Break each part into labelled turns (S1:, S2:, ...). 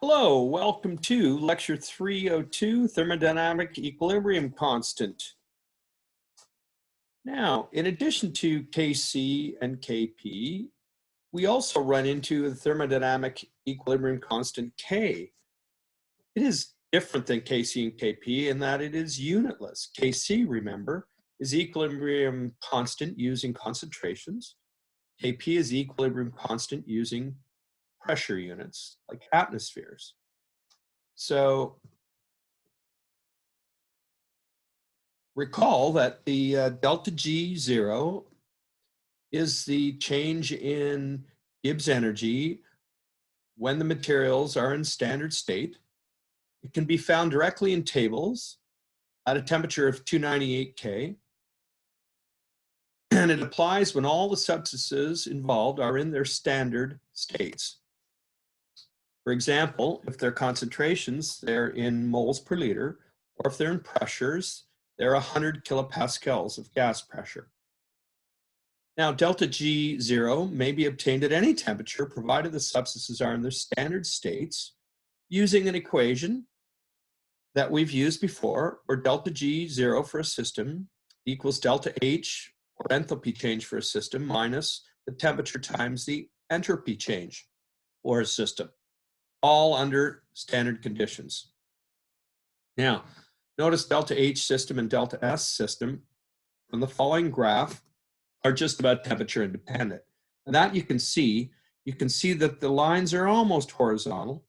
S1: Hello, welcome to Lecture 302, Thermodynamic Equilibrium Constant. Now, in addition to Kc and Kp, we also run into the thermodynamic equilibrium constant K. It is different than Kc and Kp in that it is unitless. Kc, remember, is equilibrium constant using concentrations. Kp is equilibrium constant using pressure units, like atmospheres. So recall that the delta G0 is the change in Gibbs energy when the materials are in standard state. It can be found directly in tables at a temperature of 298 K. And it applies when all the substances involved are in their standard states. For example, if they're concentrations, they're in moles per liter, or if they're in pressures, they're 100 kilopascals of gas pressure. Now, delta G0 may be obtained at any temperature provided the substances are in their standard states using an equation that we've used before, where delta G0 for a system equals delta H, or enthalpy change for a system, minus the temperature times the entropy change for a system, all under standard conditions. Now, notice delta H system and delta S system from the following graph are just about temperature independent. And that you can see that the lines are almost horizontal.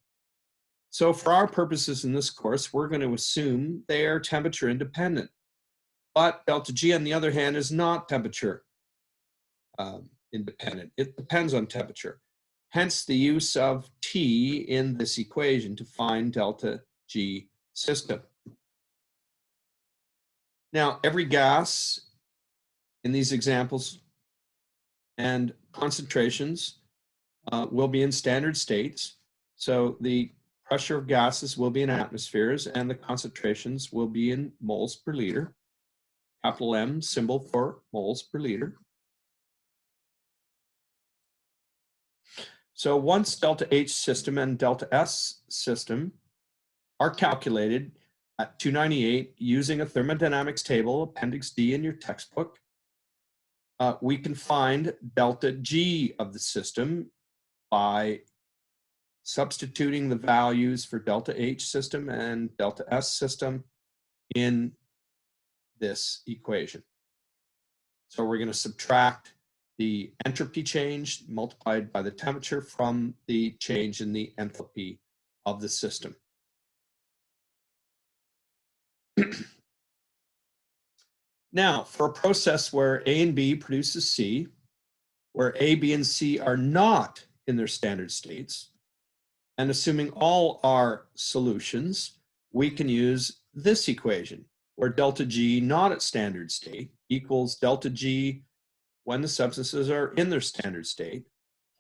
S1: So for our purposes in this course, we're going to assume they are temperature independent. But delta G, on the other hand, is not temperature independent. It depends on temperature. Hence the use of T in this equation to find delta G system. Now, every gas in these examples and concentrations will be in standard states. So the pressure of gases will be in atmospheres and the concentrations will be in moles per liter. Capital M, symbol for moles per liter. So once delta H system and delta S system are calculated at 298 using a thermodynamics table, Appendix D in your textbook, we can find delta G of the system by substituting the values for delta H system and delta S system in this equation. So we're going to subtract the entropy change multiplied by the temperature from the change in the enthalpy of the system. Now, for a process where A and B produces C, where A, B, and C are not in their standard states, and assuming all are solutions, we can use this equation, where delta G not at standard state equals delta G when the substances are in their standard state,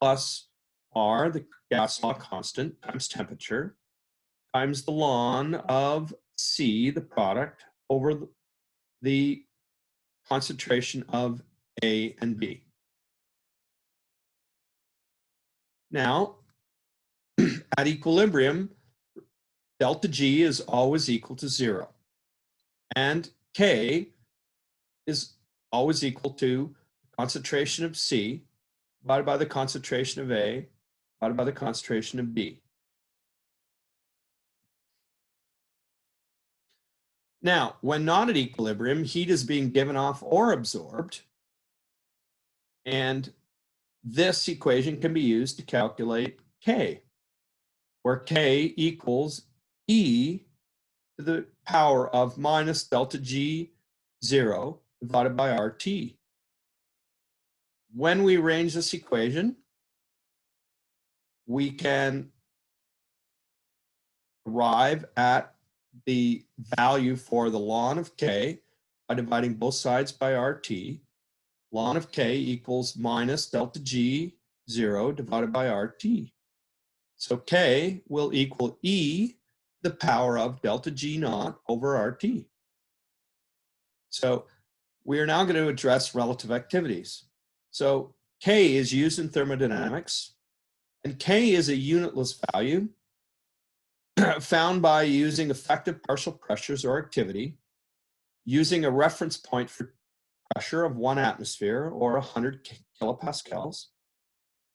S1: plus R, the gas law constant, times temperature, times the ln of C, the product, over the concentration of A and B. Now, at equilibrium, delta G is always equal to 0. And K is always equal to the concentration of C divided by the concentration of A divided by the concentration of B. Now, when not at equilibrium, heat is being given off or absorbed. And this equation can be used to calculate K, where K equals E to the power of minus delta G0 divided by RT. When we arrange this equation, we can arrive at the value for the ln of K by dividing both sides by RT. Ln of K equals minus delta G0 divided by RT. So K will equal E the power of delta G naught over RT. So we are now going to address relative activities. So K is used in thermodynamics, and K is a unitless value. found by using effective partial pressures or activity, using a reference point for pressure of 1 atmosphere or 100 kilopascals,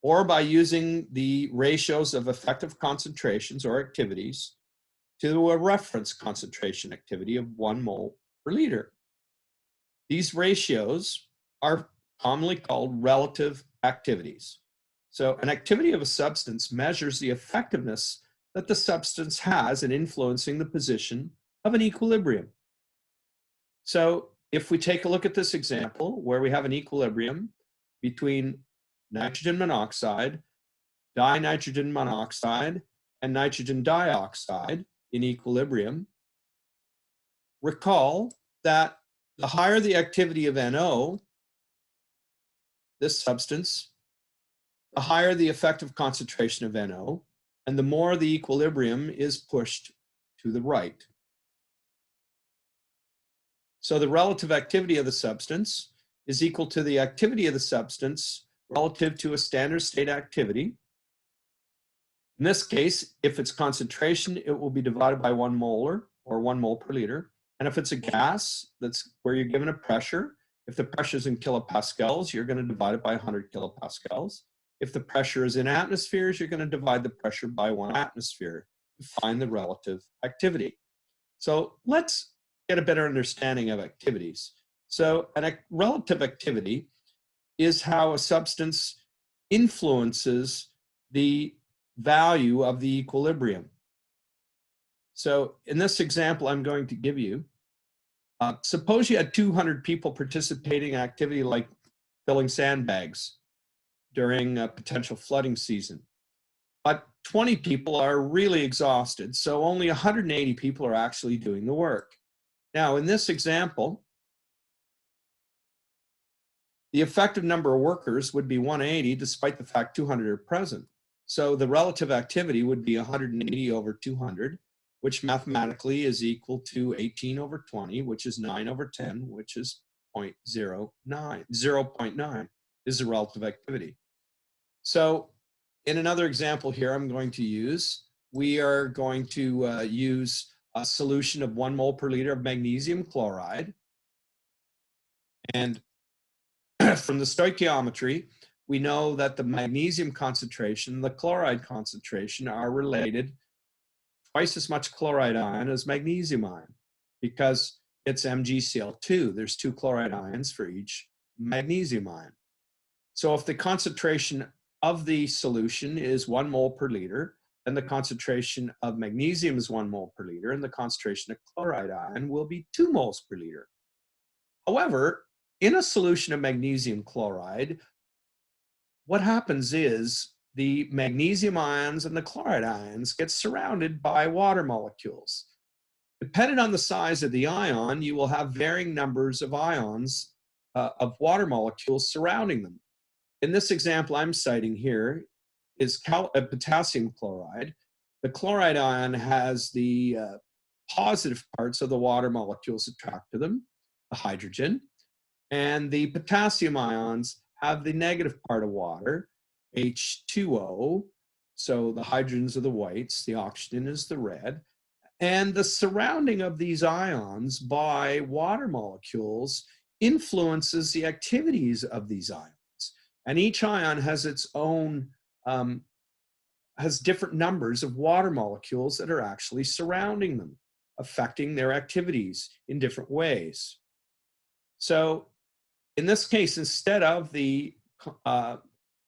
S1: or by using the ratios of effective concentrations or activities to a reference concentration activity of 1 mole per liter. These ratios are commonly called relative activities. So an activity of a substance measures the effectiveness that the substance has in influencing the position of an equilibrium. So if we take a look at this example where we have an equilibrium between nitrogen monoxide, dinitrogen monoxide, and nitrogen dioxide in equilibrium, recall that the higher the activity of NO, this substance, the higher the effective concentration of NO, and the more the equilibrium is pushed to the right. So the relative activity of the substance is equal to the activity of the substance relative to a standard state activity. In this case, if it's concentration, it will be divided by 1 molar or 1 mole per liter. And if it's a gas, that's where you're given a pressure. If the pressure is in kilopascals, you're going to divide it by 100 kilopascals. If the pressure is in atmospheres, you're going to divide the pressure by 1 atmosphere to find the relative activity. So let's get a better understanding of activities. So a relative activity is how a substance influences the value of the equilibrium. So in this example I'm going to give you, suppose you had 200 people participating in activity like filling sandbags during a potential flooding season. But 20 people are really exhausted, so only 180 people are actually doing the work. Now, in this example, the effective number of workers would be 180, despite the fact 200 are present. So the relative activity would be 180 over 200, which mathematically is equal to 18 over 20, which is 9 over 10, which is 0.09. 0.9 is the relative activity. So in another example here I'm going to use, we are going to use a solution of 1 mole per liter of magnesium chloride. And from the stoichiometry, we know that the magnesium concentration, the chloride concentration are related twice as much chloride ion as magnesium ion because it's MgCl2. There's 2 chloride ions for each magnesium ion. So if the concentration of the solution is 1 mole per liter, and the concentration of magnesium is 1 mole per liter, and the concentration of chloride ion will be 2 moles per liter. However, in a solution of magnesium chloride, what happens is the magnesium ions and the chloride ions get surrounded by water molecules. Depending on the size of the ion, you will have varying numbers of ions of water molecules surrounding them. In this example I'm citing here is potassium chloride. The chloride ion has the positive parts of the water molecules attract to them, the hydrogen, and the potassium ions have the negative part of water, H2O, so the hydrogens are the whites, the oxygen is the red, and the surrounding of these ions by water molecules influences the activities of these ions. And each ion has its own, has different numbers of water molecules that are actually surrounding them, affecting their activities in different ways. So in this case, instead of the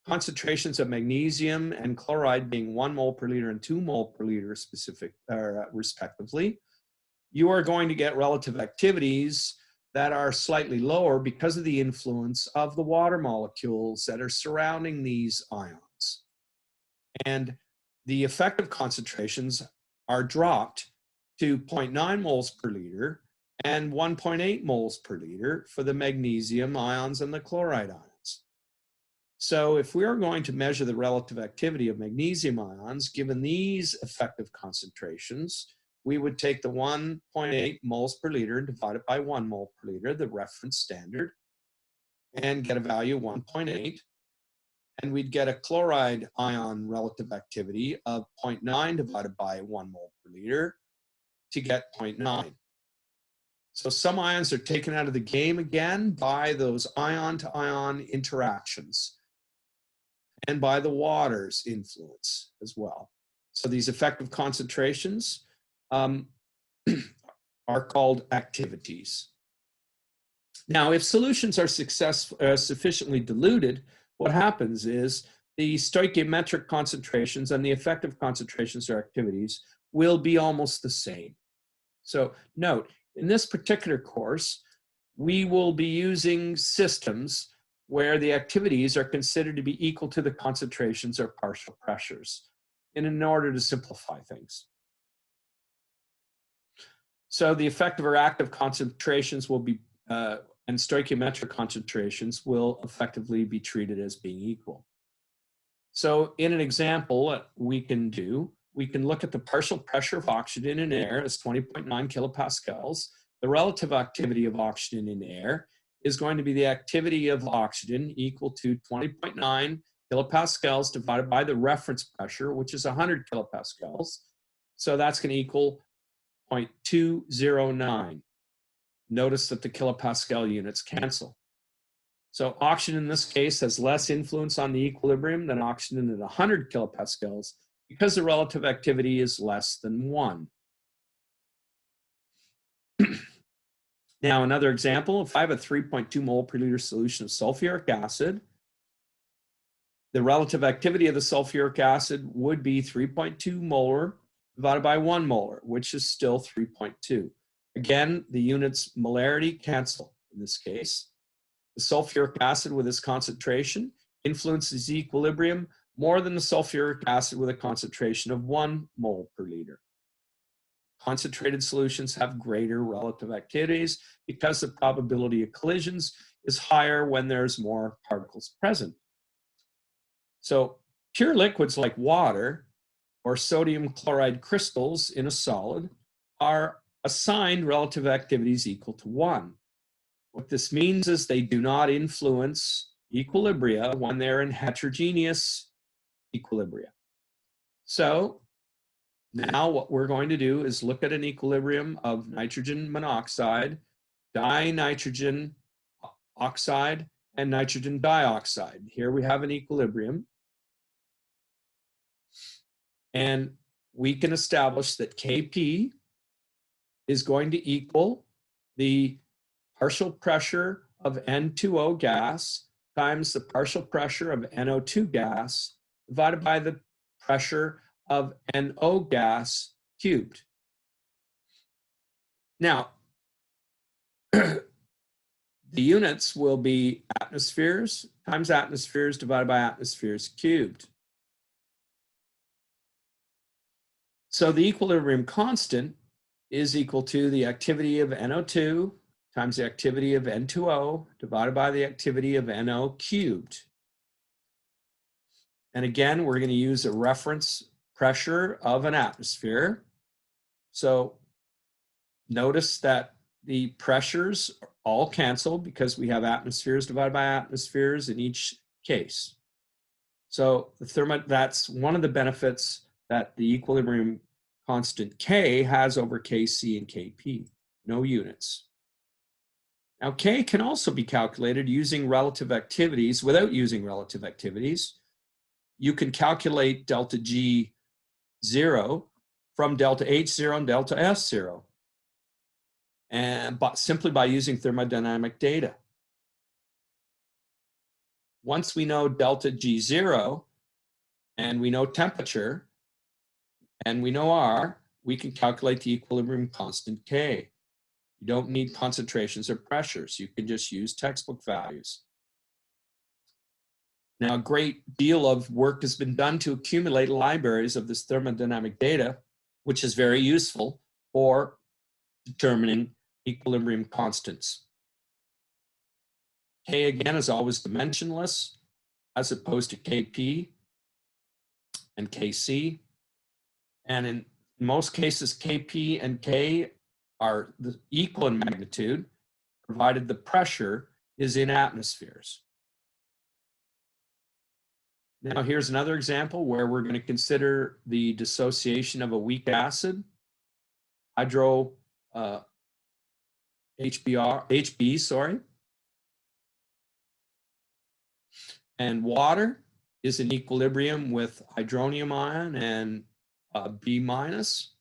S1: concentrations of magnesium and chloride being 1 mole per liter and 2 mole per liter respectively, you are going to get relative activities that are slightly lower because of the influence of the water molecules that are surrounding these ions. And the effective concentrations are dropped to 0.9 moles per liter and 1.8 moles per liter for the magnesium ions and the chloride ions. So if we are going to measure the relative activity of magnesium ions, given these effective concentrations, we would take the 1.8 moles per liter and divide it by 1 mole per liter, the reference standard, and get a value of 1.8. and we'd get a chloride ion relative activity of 0.9 divided by 1 mole per liter to get 0.9. So some ions are taken out of the game again by those ion-to-ion interactions and by the water's influence as well. So these effective concentrations are called activities. Now, if solutions are sufficiently diluted, what happens is the stoichiometric concentrations and the effective concentrations or activities will be almost the same. So note, in this particular course, we will be using systems where the activities are considered to be equal to the concentrations or partial pressures in order to simplify things. So the effective or active concentrations will be, and stoichiometric concentrations will effectively be treated as being equal. So in an example we can look at the partial pressure of oxygen in air as 20.9 kilopascals. The relative activity of oxygen in air is going to be the activity of oxygen equal to 20.9 kilopascals divided by the reference pressure, which is 100 kilopascals. So that's going to equal 0.209. Notice that the kilopascal units cancel. So oxygen in this case has less influence on the equilibrium than oxygen at 100 kilopascals because the relative activity is less than 1. Now another example, if I have a 3.2 mole per liter solution of sulfuric acid, the relative activity of the sulfuric acid would be 3.2 molar divided by 1 molar, which is still 3.2. Again, the units molarity cancel in this case. The sulfuric acid with its concentration influences equilibrium more than the sulfuric acid with a concentration of 1 mole per liter. Concentrated solutions have greater relative activities because the probability of collisions is higher when there's more particles present. So pure liquids like water or sodium chloride crystals in a solid are assigned relative activities equal to 1. What this means is they do not influence equilibria when they're in heterogeneous equilibria. So now what we're going to do is look at an equilibrium of nitrogen monoxide, dinitrogen oxide, and nitrogen dioxide. Here we have an equilibrium. And we can establish that Kp is going to equal the partial pressure of N2O gas times the partial pressure of NO2 gas divided by the pressure of NO gas cubed. Now, the units will be atmospheres times atmospheres divided by atmospheres cubed. So the equilibrium constant is equal to the activity of NO2 times the activity of N2O divided by the activity of NO cubed. And again, we're going to use a reference pressure of an atmosphere. So notice that the pressures all cancel because we have atmospheres divided by atmospheres in each case. So that's one of the benefits that the equilibrium constant K has over Kc and Kp, no units. Now K can also be calculated using relative activities. Without using relative activities, you can calculate delta G0 from delta H0 and delta S0, but simply by using thermodynamic data. Once we know delta G0 and we know temperature and we know R, we can calculate the equilibrium constant K. You don't need concentrations or pressures. You can just use textbook values. Now, a great deal of work has been done to accumulate libraries of this thermodynamic data, which is very useful for determining equilibrium constants. K, again, is always dimensionless, as opposed to Kp and Kc. And in most cases, Kp and K are equal in magnitude, provided the pressure is in atmospheres. Now here's another example where we're going to consider the dissociation of a weak acid, HB, sorry. And water is in equilibrium with hydronium ion and B minus.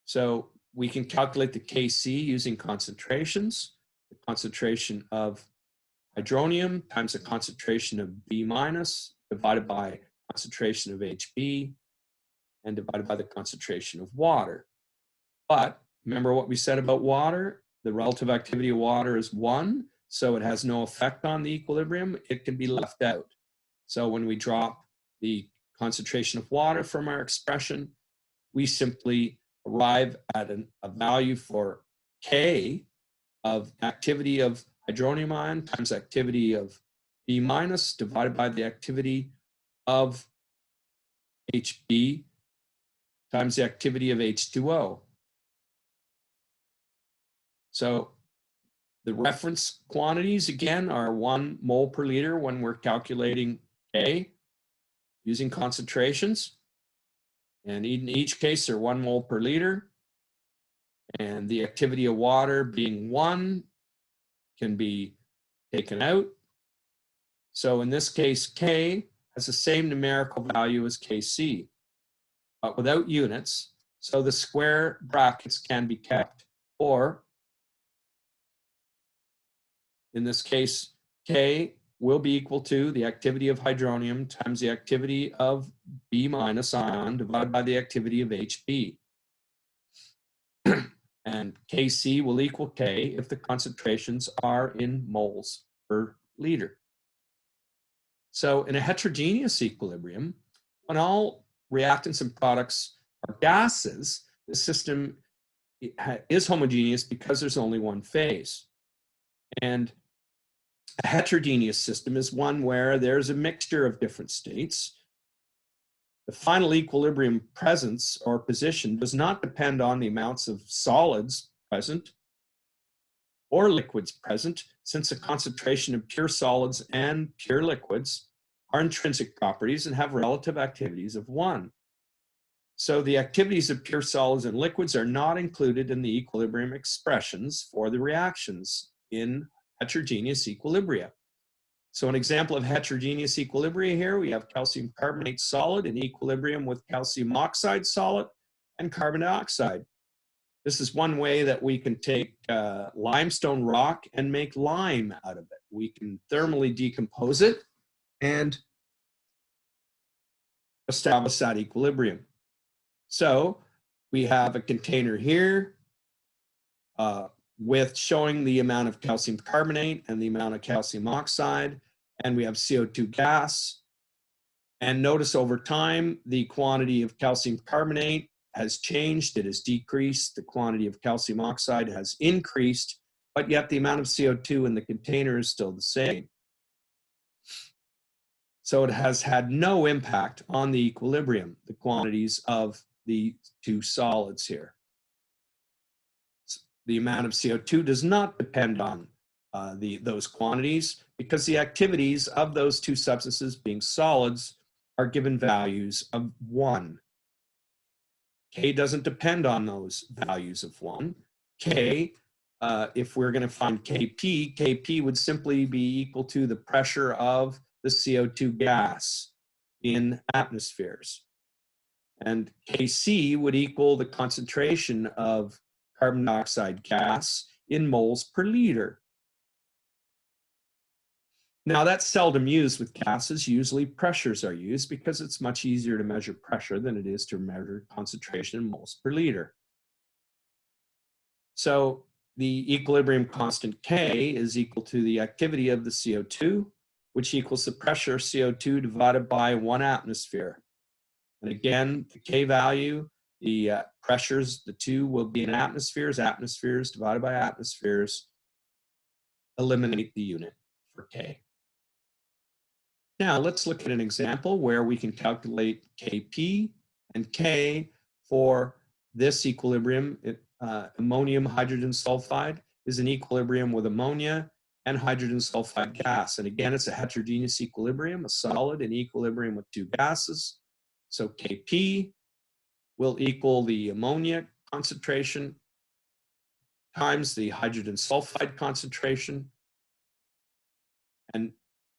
S1: So we can calculate the Kc using concentrations. The concentration of hydronium times the concentration of B minus divided by concentration of Hb and divided by the concentration of water. But remember what we said about water? The relative activity of water is 1, so it has no effect on the equilibrium. It can be left out. So when we drop the concentration of water from our expression, we simply arrive at a value for K of activity of hydronium ion times activity of B minus divided by the activity of Hb times the activity of H2O. So the reference quantities, again, are 1 mole per liter when we're calculating K using concentrations. And in each case, they're 1 mole per liter. And the activity of water being 1 can be taken out. So in this case, K has the same numerical value as Kc, but without units. So the square brackets can be kept. Or in this case, K will be equal to the activity of hydronium times the activity of B minus ion divided by the activity of Hb. And Kc will equal K if the concentrations are in moles per liter. So in a heterogeneous equilibrium, when all reactants and products are gases, the system is homogeneous because there's only one phase. And a heterogeneous system is one where there's a mixture of different states. The final equilibrium presence or position does not depend on the amounts of solids present or liquids present, since the concentration of pure solids and pure liquids are intrinsic properties and have relative activities of 1. So the activities of pure solids and liquids are not included in the equilibrium expressions for the reactions in heterogeneous equilibria. So an example of heterogeneous equilibria here, we have calcium carbonate solid in equilibrium with calcium oxide solid and carbon dioxide. This is one way that we can take limestone rock and make lime out of it. We can thermally decompose it and establish that equilibrium. So we have a container here with showing the amount of calcium carbonate and the amount of calcium oxide, and we have CO2 gas. And notice over time, the quantity of calcium carbonate has changed, it has decreased, the quantity of calcium oxide has increased, but yet the amount of CO2 in the container is still the same. So it has had no impact on the equilibrium, the quantities of the two solids here. The amount of CO2 does not depend on those quantities because the activities of those two substances being solids are given values of 1. K doesn't depend on those values of 1. K, if we're going to find Kp would simply be equal to the pressure of the CO2 gas in atmospheres. And Kc would equal the concentration of carbon dioxide gas in moles per liter. Now that's seldom used with gases. Usually pressures are used because it's much easier to measure pressure than it is to measure concentration in moles per liter. So the equilibrium constant K is equal to the activity of the CO2, which equals the pressure CO2 divided by 1 atmosphere. And again, the K value, the pressures, the two will be in atmospheres. Atmospheres divided by atmospheres eliminate the unit for K. Now let's look at an example where we can calculate Kp and K for this equilibrium. Ammonium hydrogen sulfide is in equilibrium with ammonia and hydrogen sulfide gas. And again, it's a heterogeneous equilibrium, a solid in equilibrium with two gases. So Kp will equal the ammonia concentration times the hydrogen sulfide concentration. And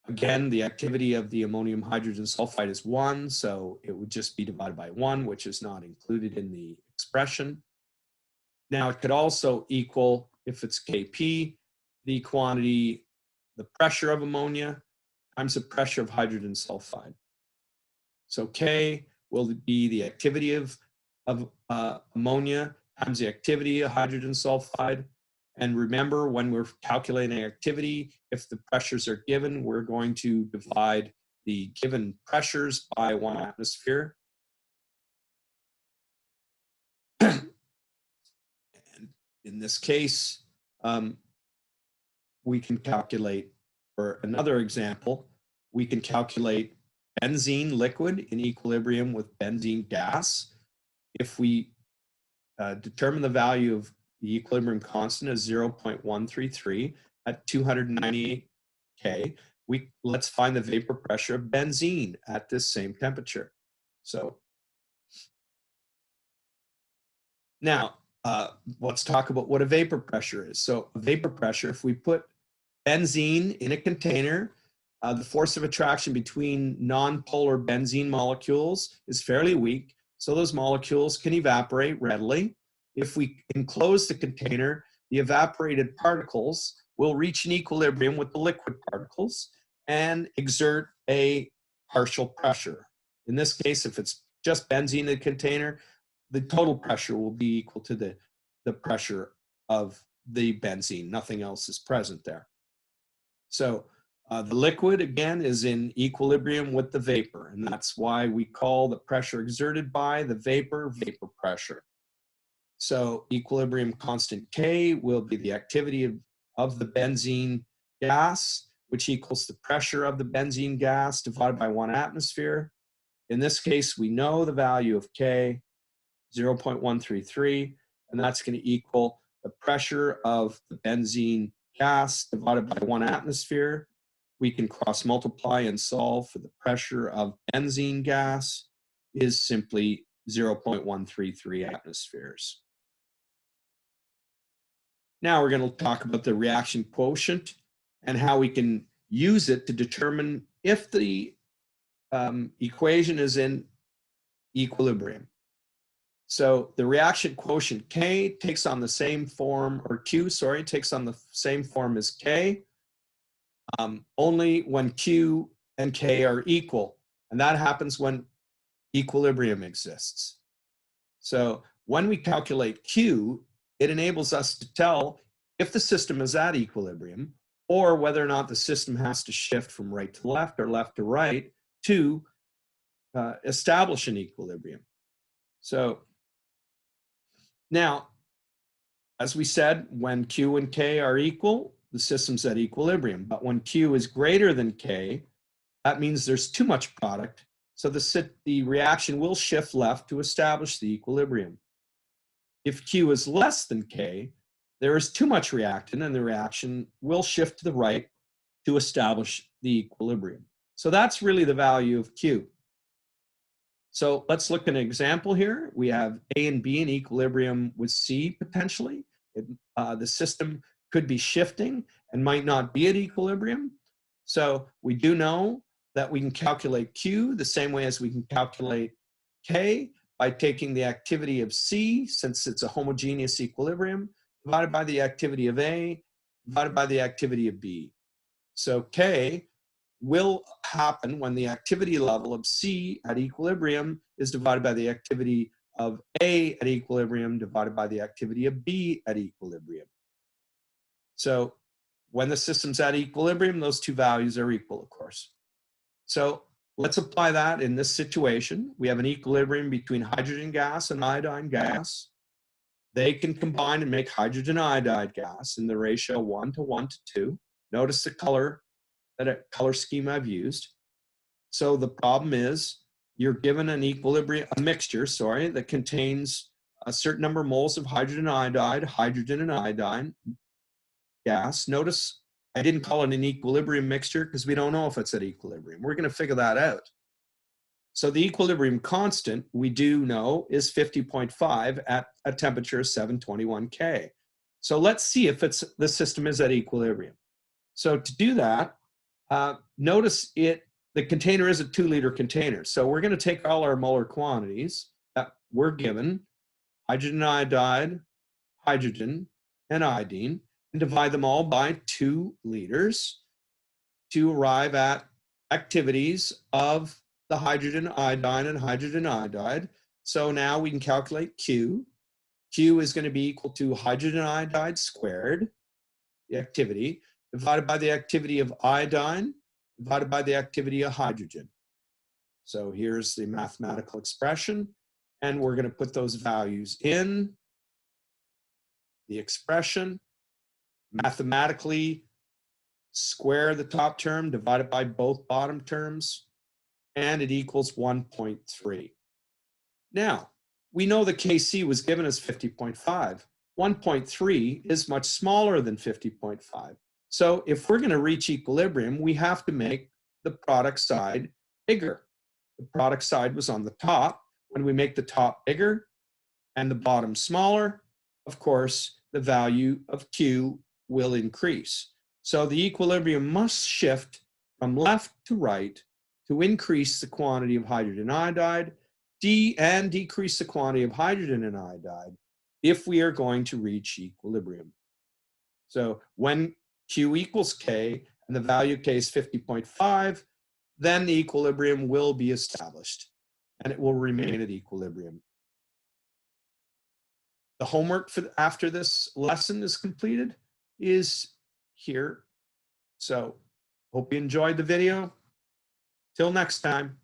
S1: again, the activity of the ammonium hydrogen sulfide is 1, so it would just be divided by 1, which is not included in the expression. Now, it could also equal, if it's Kp, the quantity, the pressure of ammonia times the pressure of hydrogen sulfide. So K will be the activity of ammonia times the activity of hydrogen sulfide. And remember, when we're calculating activity, if the pressures are given, we're going to divide the given pressures by 1 atmosphere. And in this case, we can calculate, for another example, we can calculate benzene liquid in equilibrium with benzene gas. If we determine the value of the equilibrium constant as 0.133 at 298 K, let's find the vapor pressure of benzene at this same temperature. So now let's talk about what a vapor pressure is. So a vapor pressure, if we put benzene in a container, the force of attraction between non-polar benzene molecules is fairly weak, so those molecules can evaporate readily. If we enclose the container, the evaporated particles will reach an equilibrium with the liquid particles and exert a partial pressure. In this case, if it's just benzene in the container, the total pressure will be equal to the pressure of the benzene. Nothing else is present there. So the liquid, again, is in equilibrium with the vapor, and that's why we call the pressure exerted by the vapor pressure. So equilibrium constant K will be the activity of the benzene gas, which equals the pressure of the benzene gas divided by 1 atmosphere. In this case, we know the value of K, 0.133, and that's going to equal the pressure of the benzene gas divided by 1 atmosphere. We can cross multiply and solve for the pressure of benzene gas is simply 0.133 atmospheres. Now we're going to talk about the reaction quotient and how we can use it to determine if the equation is in equilibrium. So the reaction quotient K takes on the same form, or Q, sorry, takes on the same form as K, only when Q and K are equal. And that happens when equilibrium exists. So when we calculate Q, it enables us to tell if the system is at equilibrium or whether or not the system has to shift from right to left or left to right to establish an equilibrium. So now, as we said, when Q and K are equal, the system's at equilibrium. But when Q is greater than K, that means there's too much product. So the reaction will shift left to establish the equilibrium. If Q is less than K, there is too much reactant and the reaction will shift to the right to establish the equilibrium. So that's really the value of Q. So let's look at an example here. We have A and B in equilibrium with C potentially. The system could be shifting and might not be at equilibrium. So we do know that we can calculate Q the same way as we can calculate K by taking the activity of C, since it's a homogeneous equilibrium, divided by the activity of A, divided by the activity of B. So K will happen when the activity level of C at equilibrium is divided by the activity of A at equilibrium divided by the activity of B at equilibrium. So when the system's at equilibrium, those two values are equal, of course. So let's apply that in this situation. We have an equilibrium between hydrogen gas and iodine gas. They can combine and make hydrogen iodide gas in the ratio 1 to 1 to 2. Notice the color scheme I've used. So the problem is you're given an equilibrium, a mixture, sorry, that contains a certain number of moles of hydrogen iodide, hydrogen and iodine gas. Notice I didn't call it an equilibrium mixture because we don't know if it's at equilibrium. We're going to figure that out. So the equilibrium constant we do know is 50.5 at a temperature of 721 K. So let's see if the system is at equilibrium. So to do that, notice the container is a 2-liter container. So we're going to take all our molar quantities that we're given, hydrogen iodide, hydrogen, and iodine, and divide them all by 2 liters to arrive at activities of the hydrogen iodine and hydrogen iodide. So now we can calculate Q. Q is going to be equal to hydrogen iodide squared, the activity, divided by the activity of iodine, divided by the activity of hydrogen. So here's the mathematical expression, and we're going to put those values in the expression, mathematically square the top term, divided by both bottom terms, and it equals 1.3. Now, we know the Kc was given as 50.5. 1.3 is much smaller than 50.5. So if we're going to reach equilibrium, we have to make the product side bigger. The product side was on the top. When we make the top bigger and the bottom smaller, of course, the value of Q will increase. So the equilibrium must shift from left to right to increase the quantity of hydrogen iodide and decrease the quantity of hydrogen and iodide if we are going to reach equilibrium. So when Q equals K and the value of K is 50.5, then the equilibrium will be established and it will remain at equilibrium. The homework after this lesson is completed is here. So hope you enjoyed the video. Till next time.